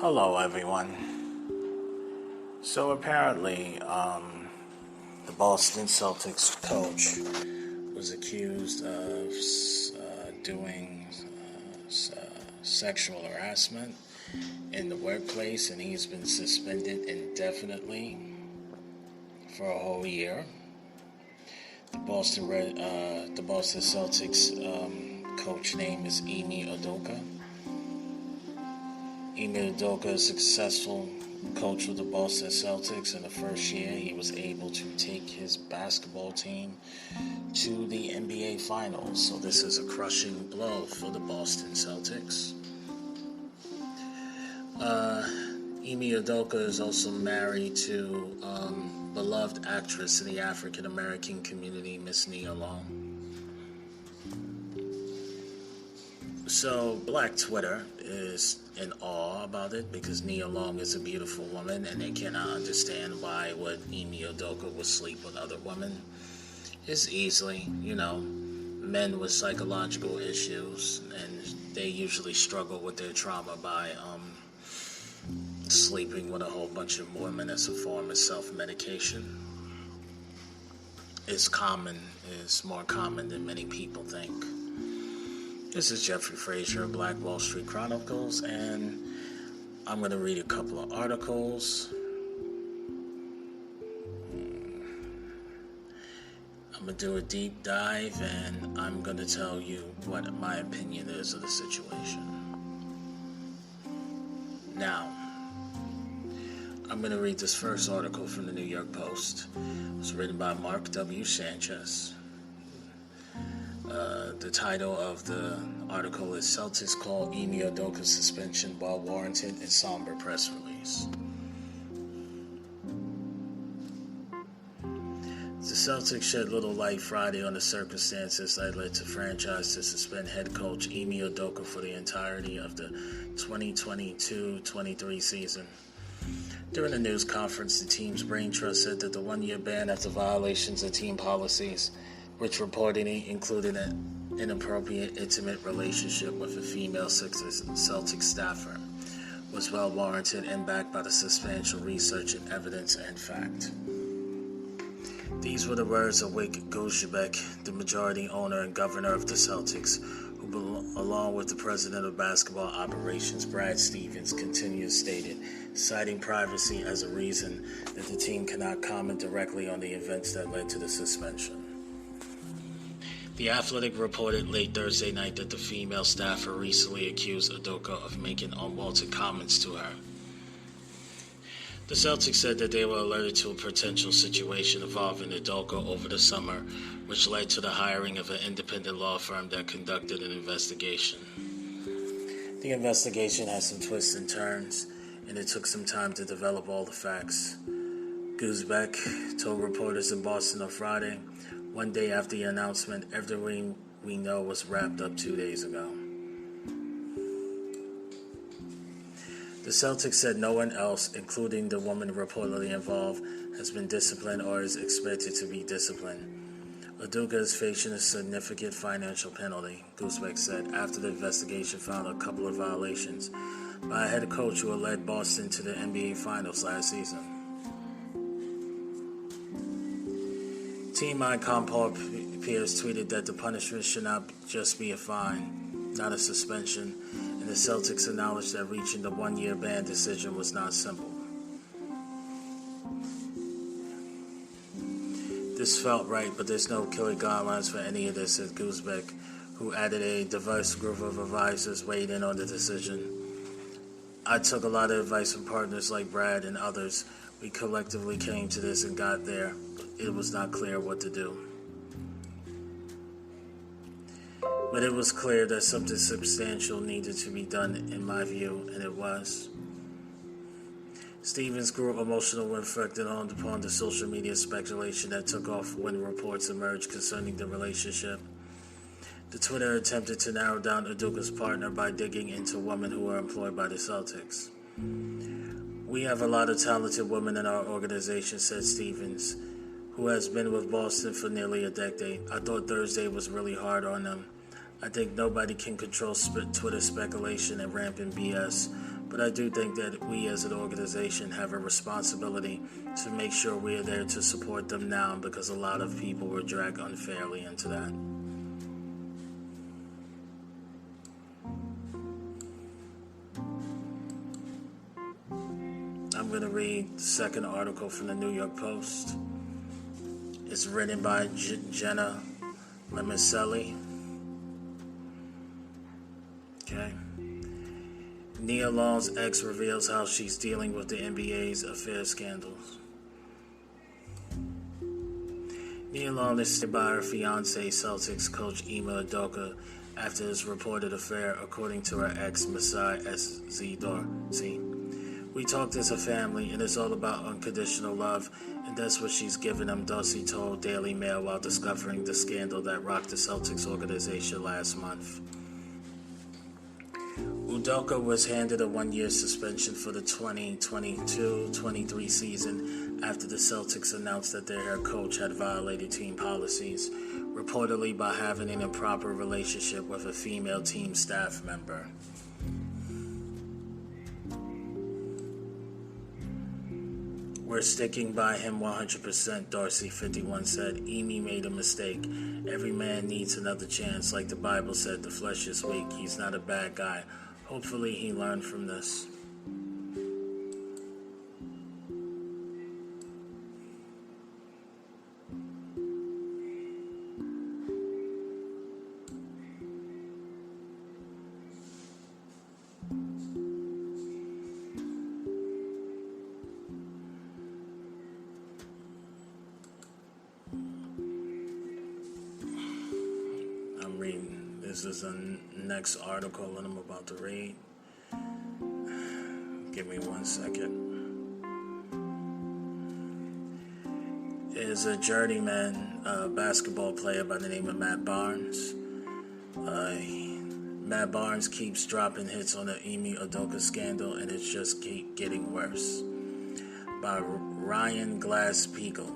Hello, everyone. So apparently, the Boston Celtics coach was accused of doing sexual harassment in the workplace, and he's been suspended indefinitely for a whole year. The Boston Celtics coach name is Ime Udoka. Ime Udoka is a successful coach of the Boston Celtics. In the first year, he was able to take his basketball team to the NBA Finals. So this is a crushing blow for the Boston Celtics. Ime Udoka is also married to beloved actress in the African American community, Miss Nia Long. So Black Twitter is in awe about it because Nia Long is a beautiful woman and they cannot understand why would Ime Udoka would sleep with other women. It's easily, men with psychological issues, and they usually struggle with their trauma by sleeping with a whole bunch of women as a form of self-medication. It's more common than many people think. This is Jeffrey Frazier of Black Wall Street Chronicles, and I'm going to read a couple of articles. I'm going to do a deep dive, and I'm going to tell you what my opinion is of the situation. Now, I'm going to read this first article from the New York Post. It was written by Mark W. Sanchez. The title of the article is Celtics Call Ime Udoka Suspension While Warranted in Somber Press Release. The Celtics shed little light Friday on the circumstances that led to franchise to suspend head coach Ime Udoka for the entirety of the 2022-23 season. During a news conference, the team's brain trust said that the one-year ban after violations of team policies, which reportedly included an inappropriate intimate relationship with a female Celtics staffer, was well warranted and backed by the substantial research and evidence and fact. These were the words of Wyc Gosjabek, the majority owner and governor of the Celtics, who, along with the president of basketball operations, Brad Stevens, stated, citing privacy as a reason that the team cannot comment directly on the events that led to the suspension. The Athletic reported late Thursday night that the female staffer recently accused Udoka of making unwanted comments to her. The Celtics said that they were alerted to a potential situation involving Udoka over the summer, which led to the hiring of an independent law firm that conducted an investigation. The investigation had some twists and turns, and it took some time to develop all the facts. Gosjabek told reporters in Boston on Friday, one day after the announcement, everything we know was wrapped up 2 days ago. The Celtics said no one else, including the woman reportedly involved, has been disciplined or is expected to be disciplined. Udoka is facing a significant financial penalty, Gosjabek said, after the investigation found a couple of violations by a head coach who had led Boston to the NBA Finals last season. Team icon Paul Pierce tweeted that the punishment should not just be a fine, not a suspension, and the Celtics acknowledged that reaching the one-year ban decision was not simple. This felt right, but there's no clear guidelines for any of this, said Gosjabek, who added a diverse group of advisors weighed in on the decision. I took a lot of advice from partners like Brad and others. We collectively came to this and got there. It was not clear what to do. But it was clear that something substantial needed to be done, in my view, and it was. Stevens grew emotional when reflecting upon the social media speculation that took off when reports emerged concerning the relationship. The Twitter attempted to narrow down Udoka's partner by digging into women who were employed by the Celtics. We have a lot of talented women in our organization, said Stevens, who has been with Boston for nearly a decade. I thought Thursday was really hard on them. I think nobody can control Twitter speculation and rampant BS, But I do think that we as an organization have a responsibility to make sure we are there to support them now, because a lot of people were dragged unfairly into that. I'm going to read the second article from the New York Post. It's written by Jenna Lemoncelli. Okay. Nia Long's ex reveals how she's dealing with the NBA's affair scandals. Nia Long is sued by her fiancé, Celtics coach Ime Udoka, after his reported affair, according to her ex, Masai S.Z. Dorsey. "We talked as a family, and it's all about unconditional love, and that's what she's given him," Dorsey told Daily Mail while discovering the scandal that rocked the Celtics organization last month. Udoka was handed a one-year suspension for the 2022-23 season after the Celtics announced that their head coach had violated team policies, reportedly by having an improper relationship with a female team staff member. "We're sticking by him 100%, Dorsey, 51, said. "Ime made a mistake. Every man needs another chance. Like the Bible said, the flesh is weak. He's not a bad guy. Hopefully he learned from this." This is the next article that I'm about to read. Give me 1 second. Is a journeyman basketball player by the name of Matt Barnes. Matt Barnes keeps dropping hits on the Ime Udoka scandal, and it's just keep getting worse. By Ryan Glass-Piegel.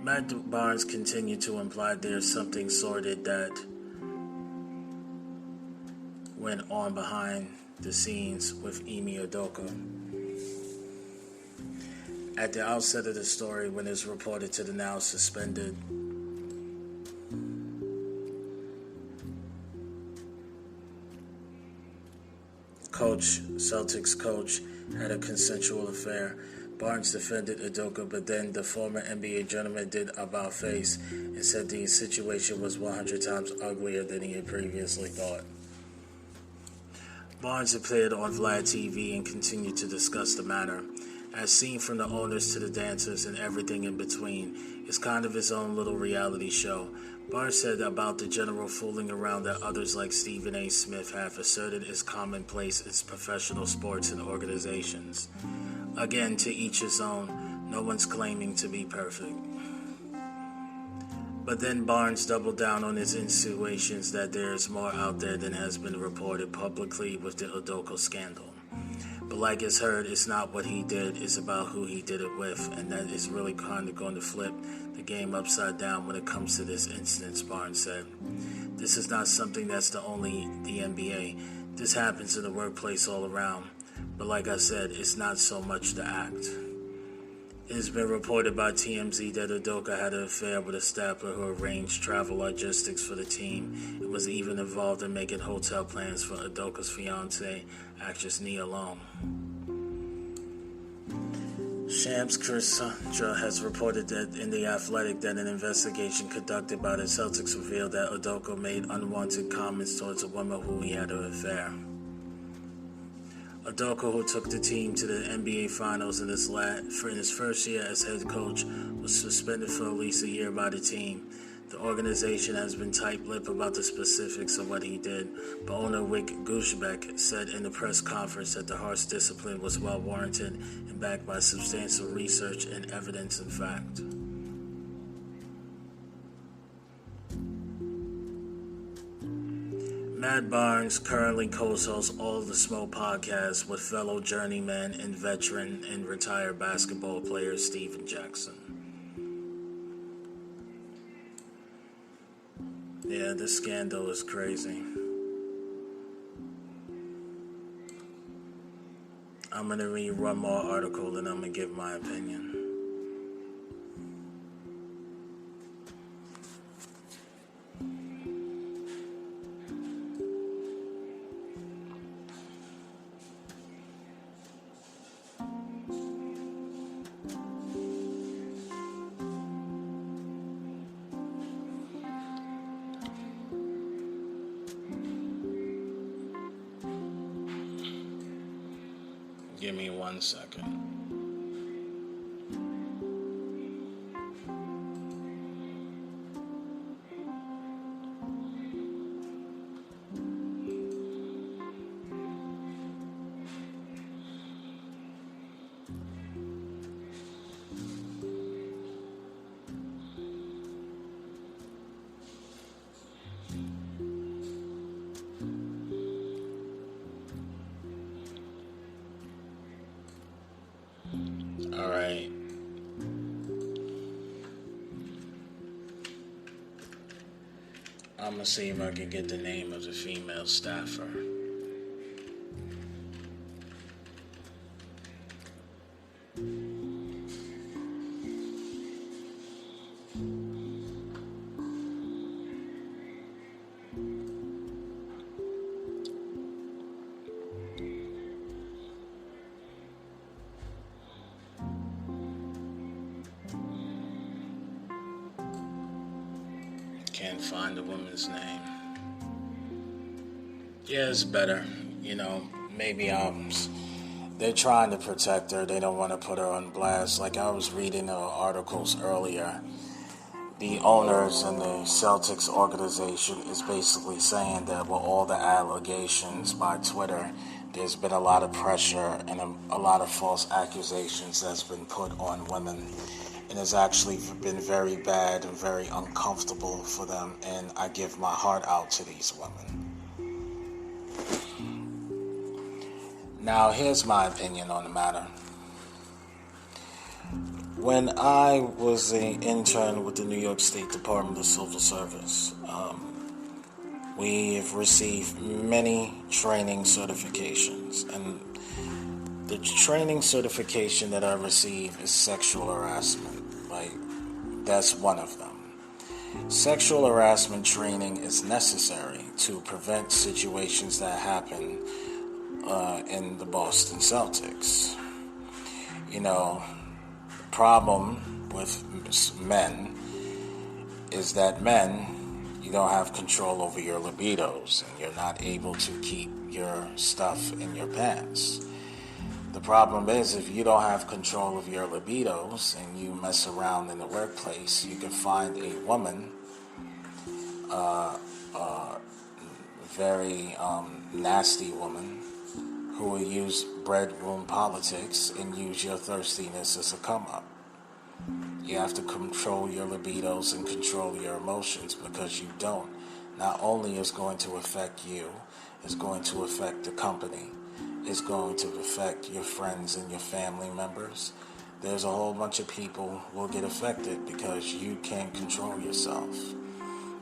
Matt Barnes continued to imply there's something sordid that went on behind the scenes with Ime Udoka. At the outset of the story, when it's reported to the now suspended Celtics coach had a consensual affair, Barnes defended Udoka, but then the former NBA gentleman did about-face and said the situation was 100 times uglier than he had previously thought. Barnes appeared on Vlad TV and continued to discuss the matter. As seen from the owners to the dancers and everything in between, it's kind of his own little reality show. Barnes said about the general fooling around that others like Stephen A. Smith have asserted is commonplace in professional sports and organizations. Again, to each his own, no one's claiming to be perfect. But then Barnes doubled down on his insinuations that there is more out there than has been reported publicly with the Udoka scandal. But like it's heard, it's not what he did, it's about who he did it with, and that is really kind of going to flip the game upside down when it comes to this instance, Barnes said. This is not something that's only the NBA. This happens in the workplace all around. But like I said, it's not so much the act. It has been reported by TMZ that Udoka had an affair with a stapler who arranged travel logistics for the team and was even involved in making hotel plans for Udoka's fiancée, actress Nia Long. Shams Cassandra has reported that in The Athletic that an investigation conducted by the Celtics revealed that Udoka made unwanted comments towards a woman who he had an affair. Udoka, who took the team to the NBA Finals in his first year as head coach, was suspended for at least a year by the team. The organization has been tight-lipped about the specifics of what he did, but owner Wick Gushbeck said in the press conference that the harsh discipline was well-warranted and backed by substantial research and evidence and fact. Matt Barnes currently co-hosts All the Smoke podcast with fellow journeyman and veteran and retired basketball player Stephen Jackson. Yeah, this scandal is crazy. I'm going to read one more article and I'm going to give my opinion. Give me 1 second. All right. I'm going to see if I can get the name of the female staffer. Can't find the woman's name. Yeah, it's better. Maybe they're trying to protect her. They don't want to put her on blast. Like I was reading articles earlier. The owners and the Celtics organization is basically saying that with all the allegations by Twitter, there's been a lot of pressure and a lot of false accusations that's been put on women. And it's actually been very bad and very uncomfortable for them. And I give my heart out to these women. Now, here's my opinion on the matter. When I was an intern with the New York State Department of Civil Service, we have received many training certifications. And the training certification that I received is sexual harassment. That's one of them. Sexual harassment training is necessary to prevent situations that happen in the Boston Celtics. Problem with men is that you don't have control over your libidos and you're not able to keep your stuff in your pants. The problem is if you don't have control of your libidos and you mess around in the workplace, you can find a woman, very nasty woman, who will use bedroom politics and use your thirstiness as a come-up. You have to control your libidos and control your emotions, because you don't. Not only is going to affect you, it's going to affect the company. It's going to affect your friends and your family members. There's a whole bunch of people who will get affected because you can't control yourself.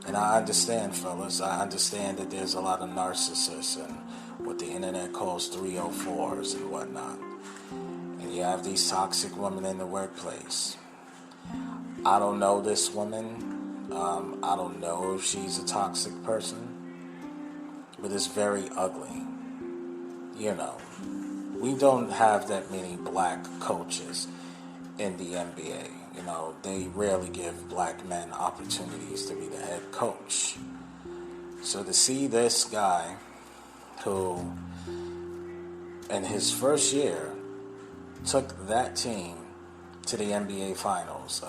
And I understand, fellas. I understand that there's a lot of narcissists and what the internet calls 304s and whatnot. And you have these toxic women in the workplace. I don't know this woman. I don't know if she's a toxic person. But it's very ugly. We don't have that many black coaches in the NBA. They rarely give black men opportunities to be the head coach. So to see this guy who, in his first year, took that team to the NBA Finals.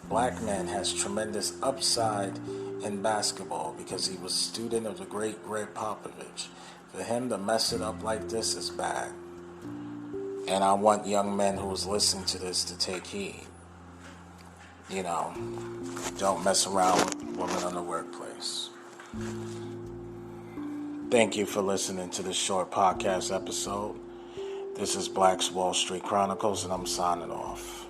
Black man has tremendous upside in basketball because he was a student of the great Greg Popovich. For him to mess it up like this is bad. And I want young men who's listening to this to take heed. Don't mess around with women in the workplace. Thank you for listening to this short podcast episode. This is Black's Wall Street Chronicles, and I'm signing off.